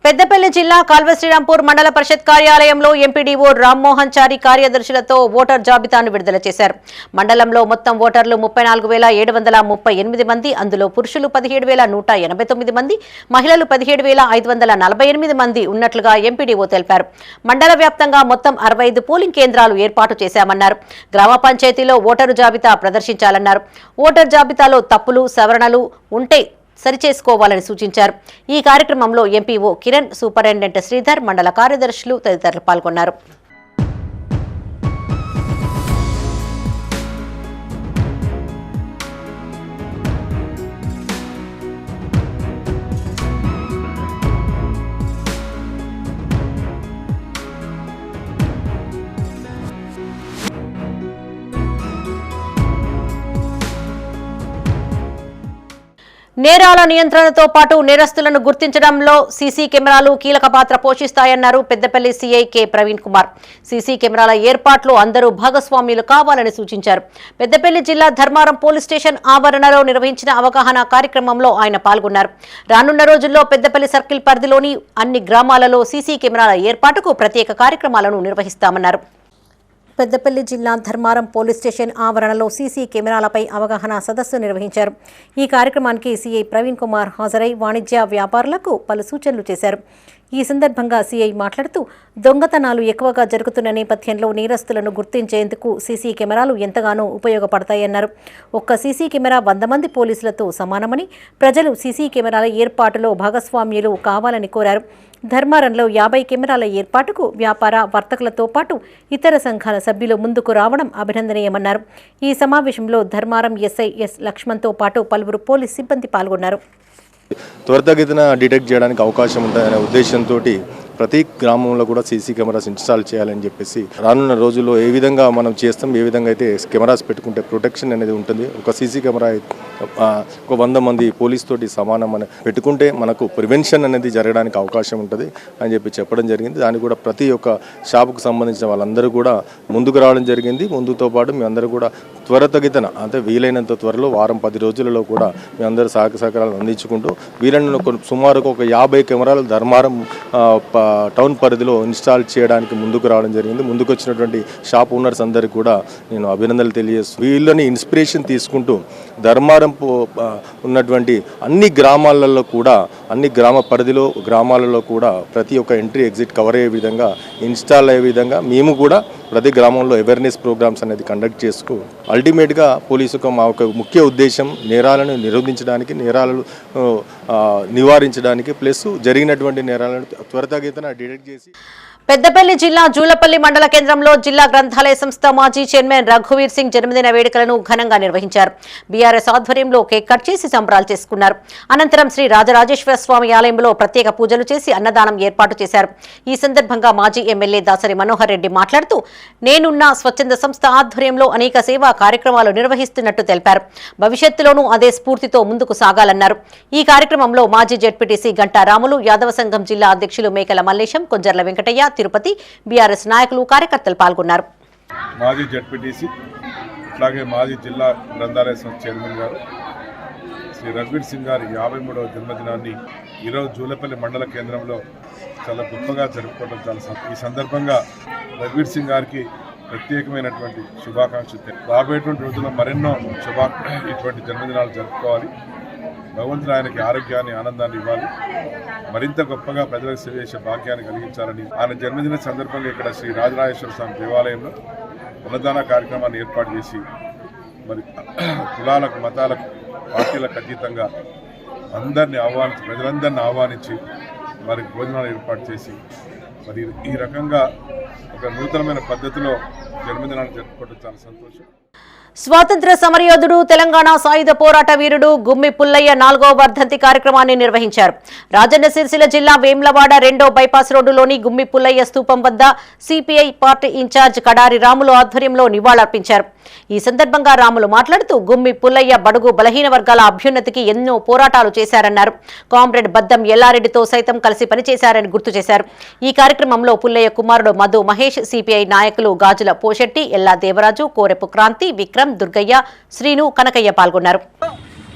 Speaker 1: పెద్దపల్లి జిల్లా కాల్వ శ్రీరాంపూర్ మండల పరిషత్ కార్యాలయంలో ఎంపీడీఓ రామ్మోహన్ చారి కార్యదర్శులతో ఓటర్ జాబితాను విడుదల చేశారు. మండలంలో మొత్తం ఓటర్లు 34,738 మంది, అందులో పురుషులు 17,189 మంది, మహిళలు 17,548 మంది ఉన్నట్లుగా ఎంపీడీఓ తెలిపారు. మండల వ్యాప్తంగా మొత్తం 65 పోలింగ్ కేంద్రాలు ఏర్పాటు చేశామన్నారు. గ్రామ పంచాయతీలో ఓటరు జాబితా ప్రదర్శించాలన్నారు. ఓటర్ జాబితాలో తప్పులు, సవరణలు ఉంటే సరిచేసుకోవాలని సూచించారు. ఈ కార్యక్రమంలో ఎంపీఓ కిరణ్, సూపరింటెండెంట్ శ్రీధర్, మండల కార్యదర్శులు తదితరులు పాల్గొన్నారు. నేరాల నియంత్రణతో పాటు నేరస్తులను గుర్తించడంలో సీసీ కెమెరాలు కీలక పాత్ర పోషిస్తాయన్నారు Peddapalli CI K Praveen Kumar. CC కెమెరాల ఏర్పాట్లో అందరూ భాగస్వామ్యులు కావాలని సూచించారు. పెద్దపల్లి జిల్లా ధర్మారం పోలీస్ స్టేషన్ ఆవరణలో నిర్వహించిన అవగాహన కార్యక్రమంలో ఆయన పాల్గొన్నారు. రానున్న రోజుల్లో పెద్దపల్లి సర్కిల్ పరిధిలోని అన్ని గ్రామాలలో సీసీ కెమెరాల ఏర్పాటుకు ప్రత్యేక కార్యక్రమాలను నిర్వహిస్తామన్నారు. పెద్దపల్లి జిల్లా ధర్మారం పోలీస్ స్టేషన్ ఆవరణలో సీసీ కెమెరాలపై అవగాహన సదస్సు నిర్వహించారు. ఈ కార్యక్రమానికి సీఐ ప్రవీణ్ కుమార్ హాజరై వాణిజ్య వ్యాపారులకు పలు సూచనలు చేశారు. ఈ సందర్భంగా సీఐ మాట్లాడుతూ దొంగతనాలు ఎక్కువగా జరుగుతున్న నేపథ్యంలో నేరస్తులను గుర్తించేందుకు సీసీ కెమెరాలు ఎంతగానో ఉపయోగపడతాయన్నారు. ఒక్క సీసీ కెమెరా 100 మంది పోలీసులతో సమానమని, ప్రజలు సీసీ కెమెరాల ఏర్పాటులో భాగస్వామ్యులు కావాలని కోరారు. ధర్మారంలో 50 కెమెరాల ఏర్పాటుకు వ్యాపార వర్తకులతో పాటు ఇతర సంఘాల సభ్యులు ముందుకు రావడం అభినందనీయమన్నారు. ఈ సమావేశంలో ధర్మారం ఎస్ఐ ఎస్ లక్ష్మణ్తో పాటు పలువురు పోలీస్ సిబ్బంది పాల్గొన్నారు.
Speaker 13: త్వరితగతిన డిటెక్ట్ చేయడానికి అవకాశం ఉంటుందనే ఉద్దేశంతో ప్రతి గ్రామంలో కూడా సీసీ కెమెరాస్ ఇన్స్టాల్ చేయాలని చెప్పేసి రానున్న రోజుల్లో ఏ విధంగా మనం చేస్తాం, ఏ విధంగా అయితే కెమెరాస్ పెట్టుకుంటే ప్రొటెక్షన్ అనేది ఉంటుంది. ఒక సీసీ కెమెరా ఒక 100 మంది పోలీస్ తోటి సమానం అని పెట్టుకుంటే మనకు ప్రివెన్షన్ అనేది జరగడానికి అవకాశం ఉంటుంది అని చెప్పి చెప్పడం జరిగింది. దానికి కూడా ప్రతి ఒక్క షాపుకు సంబంధించిన వాళ్ళందరూ కూడా ముందుకు రావడం జరిగింది. ముందుతో పాటు మీ అందరూ కూడా త్వరితగతిన అంటే వీలైనంత త్వరలో వారం 10 రోజులలో కూడా మీ అందరూ సహకారాలు అందించుకుంటూ వీలైన సుమారుగా ఒక 50 కెమెరాలు ధర్మారం టౌన్ పరిధిలో ఇన్స్టాల్ చేయడానికి ముందుకు రావడం జరిగింది. ముందుకు వచ్చినటువంటి షాప్ ఓనర్స్ అందరికీ కూడా నేను అభినందనలు తెలియజేస్తూ వీళ్ళని ఇన్స్పిరేషన్ తీసుకుంటూ ధర్మారం ఉన్నటువంటి అన్ని గ్రామాలలో కూడా అన్ని గ్రామ పరిధిలో గ్రామాలలో కూడా ప్రతి ఒక్క ఎంట్రీ ఎగ్జిట్ కవర్ అయ్యే విధంగా ఇన్స్టాల్ అయ్యే విధంగా మేము కూడా ప్రతి గ్రామంలో అవేర్నెస్ ప్రోగ్రామ్స్ అనేది కండక్ట్ చేసుకు అల్టిమేట్గా పోలీసుకు మా ఒక ముఖ్య ఉద్దేశం నేరాలను నిరోధించడానికి, నేరాలను నివారించడానికి, ప్లస్ జరిగినటువంటి నేరాలను త్వరితగతిన డిటెక్ట్ చేసి.
Speaker 1: పెద్దపల్లి జిల్లా జూలపల్లి మండల కేంద్రంలో జిల్లా గ్రంథాలయ సంస్థ మాజీ చైర్మన్ రఘువీర్ సింగ్ జన్మదిన వేడుకలను ఘనంగా నిర్వహించారు. బీఆర్ఎస్ ఆధ్వర్యంలో కేక్ కట్ చేసి సంబరాలు చేసుకున్నారు. అనంతరం శ్రీ రాజరాజేశ్వర స్వామి ఆలయంలో ప్రత్యేక పూజలు చేసి అన్నదానం ఏర్పాటు చేశారు. ఈ సందర్భంగా మాజీ ఎమ్మెల్యే దాసరి మనోహర్ రెడ్డి మాట్లాడుతూ నేనున్న స్వచ్ఛంద సంస్థ ఆధ్వర్యంలో అనేక సేవా కార్యక్రమాలు నిర్వహిస్తున్నట్టు తెలిపారు. భవిష్యత్తులోనూ అదే స్ఫూర్తితో ముందుకు సాగాలన్నారు. ఈ కార్యక్రమంలో మాజీ జెడ్పీటీసీ గంటా రాములు, యాదవ సంఘం జిల్లా అధ్యక్షులు మేకల మల్లేశం, కొంజర్ల వెంకటయ్య, తిరుపతి, బీఆర్ఎస్ నాయకులు, కార్యకర్తలు పాల్గొన్నారు.
Speaker 14: మాజీ జెడ్పీటీసీ అట్లాగే మాజీ జిల్లా గ్రంథాలయ సంస్థ చైర్మన్ గారు శ్రీ రఘువీర్ సింగ్ గారి 53వ జన్మదినాన్ని ఈరోజు జూలపల్లి మండల కేంద్రంలో చాలా గొప్పగా జరుపుకోవడం ఈ సందర్భంగా రఘువీర్ సింగ్ గారికి ప్రత్యేకమైనటువంటి శుభాకాంక్షలు. రాబోయేటువంటి రోజుల్లో మరెన్నో ఇటువంటి జన్మదినాలు జరుపుకోవాలి. భగవంతుడు ఆయనకి ఆరోగ్యాన్ని, ఆనందాన్ని ఇవ్వాలి. మరింత గొప్పగా ప్రజలకు సేవ చేసే భాగ్యాన్ని కలిగించాలని ఆయన జన్మదిన సందర్భంగా ఇక్కడ శ్రీ రాజరాజేశ్వర స్వామి దేవాలయంలో అన్నదాన కార్యక్రమాన్ని ఏర్పాటు చేసి మరి కులాలకు, మతాలకు, పార్టీలకు అతీతంగా ప్రజలందరినీ ఆహ్వానించి మరి భోజనాలు ఏర్పాటు చేసి మరి ఈ రకంగా ఒక నూతనమైన పద్ధతిలో జన్మదినాన్ని జరుపుకోవడం చాలా సంతోషం.
Speaker 1: స్వాతంత్ర సమరయోధుడు, తెలంగాణ సాయుధ పోరాట వీరుడు గుమ్మి పుల్లయ్య 4వ వర్ధంతి కార్యక్రమాన్ని నిర్వహించారు. రాజన్న సిరిసిల్ల జిల్లా వేమ్లవాడ 2వ బైపాస్ రోడ్డులోని గుమ్మి పుల్లయ్య స్తూపం వద్ద CPI party in charge Kadari Ramulu ఆధ్వర్యంలో నివాళులర్పించారు. ఈ సందర్భంగా రాములు మాట్లాడుతూ గుమ్మి పుల్లయ్య బడుగు బలహీన వర్గాల అభ్యున్నతికి ఎన్నో పోరాటాలు చేశారన్నారు. కామ్రేడ్ బద్దం ఎల్లారెడ్డితో సైతం కలిసి పనిచేశారని గుర్తు చేశారు. ఈ కార్యక్రమంలో పుల్లయ్య కుమారుడు మధు మహేష్, సిపిఐ నాయకులు గాజుల పోషెట్టి, ఎల్లా దేవరాజు, కోరెపు క్రాంతి, విక్రమ్, దుర్గయ్య, శ్రీను, కనకయ్య పాల్గొన్నారు.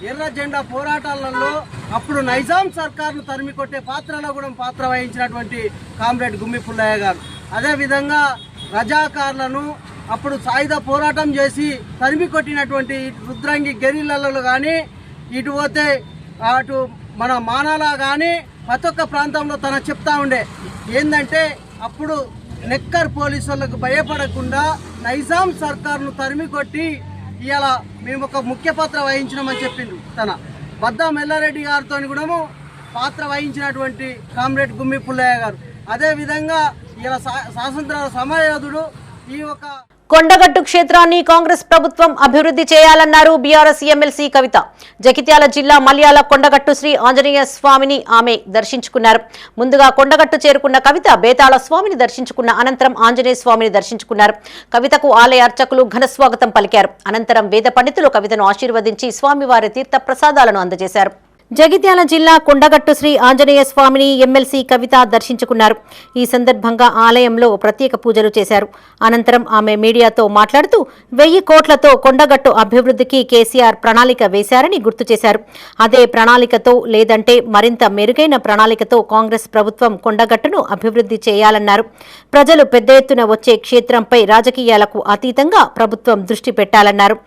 Speaker 15: ఎర్ర జెండా పోరాటాలలో అప్పుడు నైజాం సర్కార్ను తరిమి కొట్టే పాత్రలో కూడా పాత్ర వహించినటువంటి కామ్రేడ్ గుమ్మి పుల్లయ్య గారు. అదేవిధంగా రజాకార్లను అప్పుడు సాయుధ పోరాటం చేసి తరిమి కొట్టినటువంటి రుద్రంగి గెరిల్లలో కానీ, ఇటు పోతే అటు మన మానాల కానీ ప్రతి ఒక్క ప్రాంతంలో తన చెప్తా ఉండే ఏంటంటే అప్పుడు నెక్కర్ పోలీసులకు భయపడకుండా నైజాం సర్కార్ను తరిమి కొట్టి ఇవాళ మేము ఒక ముఖ్య పాత్ర వహించినామని చెప్పిండు. తన బద్దం ఎల్లారెడ్డి గారితో కూడా పాత్ర వహించినటువంటి కామ్రేడ్ గుమ్మి పుల్లయ్య గారు. అదేవిధంగా ఇలా స్వాతంత్ర సమరయోధుడు. ఈ ఒక
Speaker 1: కొండగట్టు క్షేత్రాన్ని కాంగ్రెస్ ప్రభుత్వం అభివృద్ధి చేయాలన్నారు బీఆర్ఎస్ ఎమ్మెల్సీ కవిత. జగిత్యాల జిల్లా మల్యాల కొండగట్టు శ్రీ ఆంజనేయ స్వామిని ఆమె దర్శించుకున్నారు. ముందుగా కొండగట్టు చేరుకున్న కవిత బేతాళ స్వామిని దర్శించుకున్న అనంతరం ఆంజనేయ స్వామిని దర్శించుకున్నారు. కవితకు ఆలయ అర్చకులు ఘనస్వాగతం పలికారు. అనంతరం వేద పండితులు కవితను ఆశీర్వదించి స్వామివారి తీర్థ ప్రసాదాలను అందజేశారు. జగిత్యాల జిల్లా కొండగట్టు శ్రీ ఆంజనేయ స్వామిని ఎమ్మెల్సీ కవిత దర్శించుకున్నారు. ఈ సందర్భంగా ఆలయంలో ప్రత్యేక పూజలు చేశారు. అనంతరం ఆమె మీడియాతో మాట్లాడుతూ 1000 కోట్లతో కొండగట్టు అభివృద్ధికి కేసీఆర్ ప్రణాళిక వేశారని గుర్తు చేశారు. అదే ప్రణాళికతో లేదంటే మరింత మెరుగైన ప్రణాళికతో కాంగ్రెస్ ప్రభుత్వం కొండగట్టును అభివృద్ధి చేయాలన్నారు. ప్రజలు పెద్ద ఎత్తున వచ్చే క్షేత్రంపై రాజకీయాలకు అతీతంగా ప్రభుత్వం దృష్టి పెట్టాలన్నారు.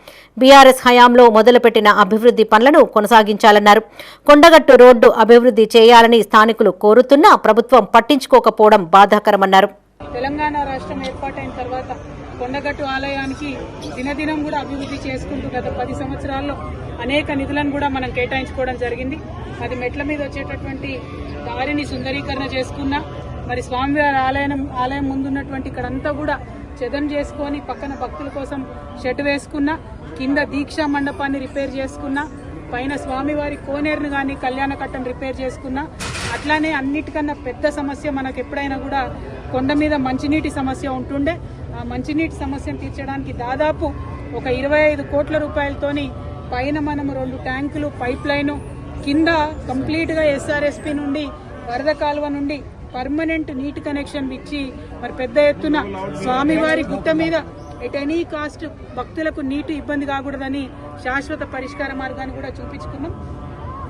Speaker 1: బీఆర్ఎస్ హయాంలో మొదలుపెట్టిన అభివృద్ధి పనులను కొనసాగించాలన్నారు. కొండగట్టు రోడ్డు అభివృద్ధి చేయాలని స్థానికులు కోరుతున్నా ప్రభుత్వం పట్టించుకోకపోవడం బాధాకరమన్నారు.
Speaker 5: తెలంగాణ రాష్ట్రం ఏర్పాటైన తర్వాత కొండగట్టు ఆలయానికి దినదినం కూడా అభివృద్ధి చేసుకుంటూ గత 10 సంవత్సరాల్లో అనేక నిధులను కూడా మనం కేటాయించుకోవడం జరిగింది. అది మెట్ల మీద వచ్చేటటువంటి దారిని సుందరీకరణ చేసుకున్నా, మరి స్వామివారి ఆలయం ముందున్నటువంటి ఇక్కడంతా కూడా చెదం చేసుకొని పక్కన భక్తుల కోసం షెడ్ వేసుకున్నా, కింద దీక్షా మండపాన్ని రిపేర్ చేసుకున్నా, పైన స్వామివారి కోనేరును కానీ కళ్యాణ కట్టను రిపేర్ చేసుకున్నా, అట్లానే అన్నిటికన్నా పెద్ద సమస్య మనకు ఎప్పుడైనా కూడా కొండ మీద మంచినీటి సమస్య ఉంటుండే. ఆ మంచినీటి సమస్యను తీర్చడానికి దాదాపు ఒక 25 కోట్ల రూపాయలతోని పైన మనము 2 ట్యాంకులు, పైప్ లైను, కింద కంప్లీట్గా ఎస్ఆర్ఎస్పి నుండి వరద కాలువ నుండి పర్మనెంట్ నీటి కనెక్షన్ ఇచ్చి మరి పెద్ద ఎత్తున స్వామివారి గుట్ట మీద ఎట్ ఎనీ కాస్ట్ భక్తులకు నీటి ఇబ్బంది కాకూడదని శాశ్వత పరిష్కార మార్గాన్ని కూడా చూపించుకున్నాం.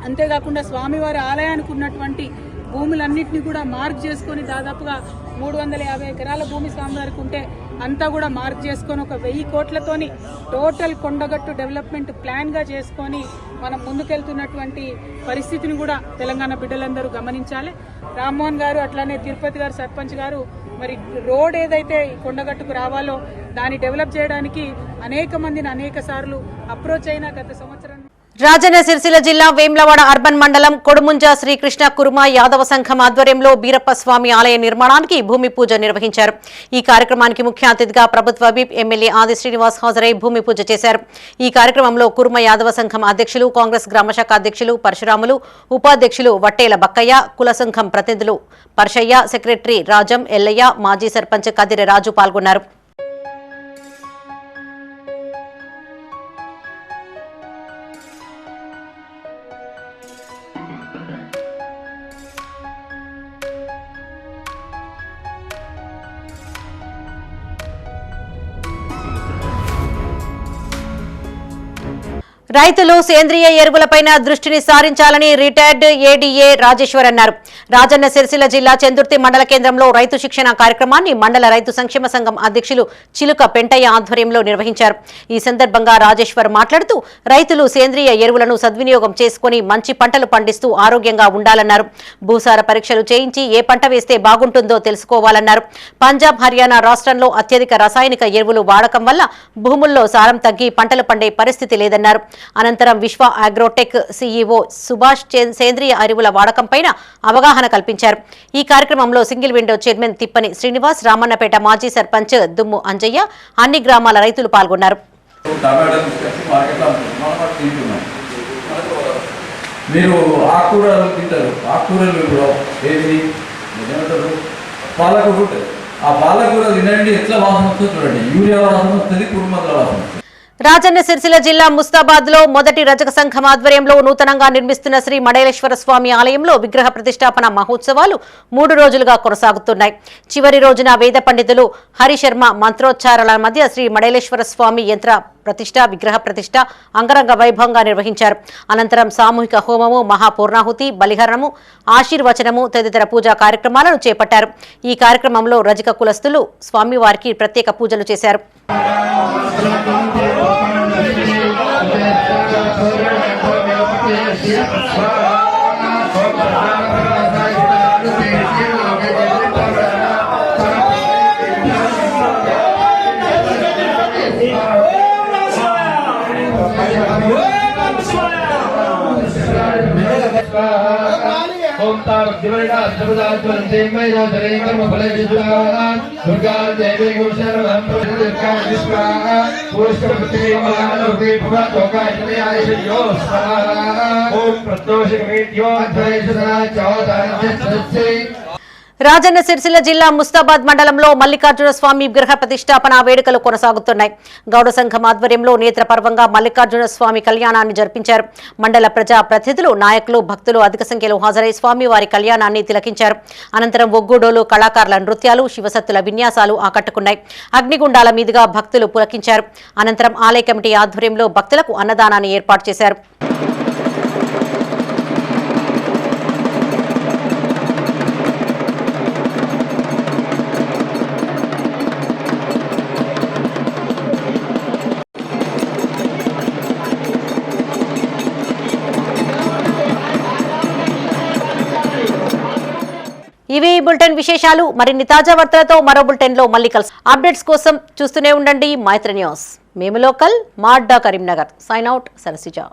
Speaker 5: అంతేకాకుండా స్వామివారి ఆలయానికి ఉన్నటువంటి భూములన్నింటినీ కూడా మార్క్ చేసుకొని దాదాపుగా 350 ఎకరాల భూమి స్వామివారికి ఉంటే అంతా కూడా మార్క్ చేసుకొని ఒక 1000 కోట్లతోని టోటల్ కొండగట్టు డెవలప్మెంట్ ప్లాన్గా చేసుకొని మనం ముందుకెళ్తున్నటువంటి పరిస్థితిని కూడా తెలంగాణ బిడ్డలందరూ గమనించాలి. రామ్మోహన్ గారు అట్లానే తిరుపతి గారు సర్పంచ్ గారు మరి రోడ్ ఏదైతే కొండగట్టుకు రావాలో దాన్ని డెవలప్ చేయడానికి అనేక మందిని అనేక సార్లు అప్రోచ్ అయిన గత సంవత్సరం
Speaker 1: రాజన్న సిరిసిల్ల జిల్లా వేములవాడ అర్బన్ మండలం కొడుముంజ శ్రీకృష్ణ కుర్మ యాదవ సంఘం ఆధ్వర్యంలో బీరప్ప స్వామి ఆలయ నిర్మాణానికి భూమి పూజ నిర్వహించారు. ఈ కార్యక్రమానికి ముఖ్య అతిథిగా ప్రభుత్వ విప్ ఎమ్మెల్యే ఆది శ్రీనివాస్ హాజరై భూమి పూజ చేశారు. ఈ కార్యక్రమంలో కుర్మ యాదవ సంఘం అధ్యక్షులు, కాంగ్రెస్ గ్రామశాఖ అధ్యక్షులు పరశురాములు, ఉపాధ్యక్షులు వట్టేల బక్కయ్య, కుల సంఘం ప్రతినిధులు పర్షయ్య, సెక్రటరీ రాజం, ఎల్లయ్య, మాజీ సర్పంచ్ కదిరి రాజు పాల్గొన్నారు. రైతులు సేంద్రియ ఎరువులపైన దృష్టిని సారించాలని రిటైర్డ్ ఏడీఏ రాజేశ్వర్ అన్నారు. రాజన్న సిరిసిల్ల జిల్లా చందుర్తి మండల కేంద్రంలో రైతు శిక్షణ కార్యక్రమాన్ని మండల రైతు సంక్షేమ సంఘం అధ్యక్షులు చిలుక పెంటయ్య ఆధ్వర్యంలో నిర్వహించారు. ఈ సందర్భంగా రాజేశ్వర్ మాట్లాడుతూ రైతులు సేంద్రియ ఎరువులను సద్వినియోగం చేసుకుని మంచి పంటలు పండిస్తూ ఆరోగ్యంగా ఉండాలన్నారు. భూసార పరీక్షలు చేయించి ఏ పంట వేస్తే బాగుంటుందో తెలుసుకోవాలన్నారు. పంజాబ్, హర్యానా రాష్ట్రంలో అత్యధిక రసాయనిక ఎరువులు వాడకం వల్ల భూముల్లో సారం తగ్గి పంటలు పండే పరిస్థితి లేదన్నారు. అనంతరం విశ్వ అగ్రోటెక్ సీఈఓ సుభాష్ సేంద్రియ ఎరువుల వాడకంపైన అవగాహన కల్పించారు. ఈ కార్యక్రమంలో single window chairman Tippani Srinivas, Ramannapet మాజీ సర్పంచ్ దుమ్ము అంజయ్య, అన్ని గ్రామాల రైతులు పాల్గొన్నారు.
Speaker 16: మీరు ఆకుకూరలు తింటారు, ఆకుకూరలు ఏది పాలకూర ఉంటుంది. ఆ పాలకూర తినండి, ఎట్లా వాసన వస్తుంది చూడండి. యూరియా వాసన వస్తుంది, కుటుంబంలో వాసన వస్తుంది.
Speaker 1: రాజన్న సిరిసిల్ల జిల్లా ముస్తాబాద్ లో మొదటి రజక సంఘం ఆధ్వర్యంలో నూతనంగా నిర్మిస్తున్న శ్రీ మడేలేశ్వర స్వామి ఆలయంలో విగ్రహ ప్రతిష్టాపన మహోత్సవాలు 3 రోజులుగా కొనసాగుతున్నాయి. చివరి రోజున వేద పండితులు హరిశర్మ మంత్రోచ్చారాల మధ్య శ్రీ మడేలేశ్వర స్వామి యంత్ర ప్రతిష్ట, విగ్రహ ప్రతిష్ట అంగరంగ వైభవంగా నిర్వహించారు. అనంతరం సామూహిక హోమము, మహాపూర్ణాహుతి, బలిహరణము, ఆశీర్వచనము తదితర పూజా కార్యక్రమాలను చేపట్టారు. ఈ కార్యక్రమంలో రజక కులస్తులు స్వామివారికి ప్రత్యేక పూజలు చేశారు. రాజన్న సిరిసిల్ల జిల్లా ముస్తాబాద్ మండలంలో మల్లికార్జున స్వామి విగ్రహ ప్రతిష్టాపన వేడుకలు కొనసాగుతున్నాయి. గౌడ సంఘం ఆధ్వర్యంలో నేత్రపర్వంగా మల్లికార్జున స్వామి కళ్యాణాన్ని జరిపించారు. మండల ప్రజా ప్రతినిధులు, నాయకులు, భక్తులు అధిక సంఖ్యలో హాజరై స్వామివారి కళ్యాణాన్ని తిలకించారు. అనంతరం ఒగ్గుడోలు, కళాకారుల నృత్యాలు, శివసత్తుల విన్యాసాలు ఆకట్టుకున్నాయి. అగ్నిగుండాల మీదుగా భక్తులు పులకించారు. అనంతరం ఆలయ కమిటీ ఆధ్వర్యంలో భక్తులకు అన్నదానాన్ని ఏర్పాటు చేశారు. ఇవి బులెటిన్ విశేషాలు. మరిన్ని తాజా వార్తలతో మరో బులెటిన్ లో మళ్ళీ కలుసు. అప్డేట్స్ కోసం చూస్తూనే ఉండండి మైత్రి న్యూస్. మేము లోకల్, మా అడ్డా కరీంనగర్. Sign out, Sarasija.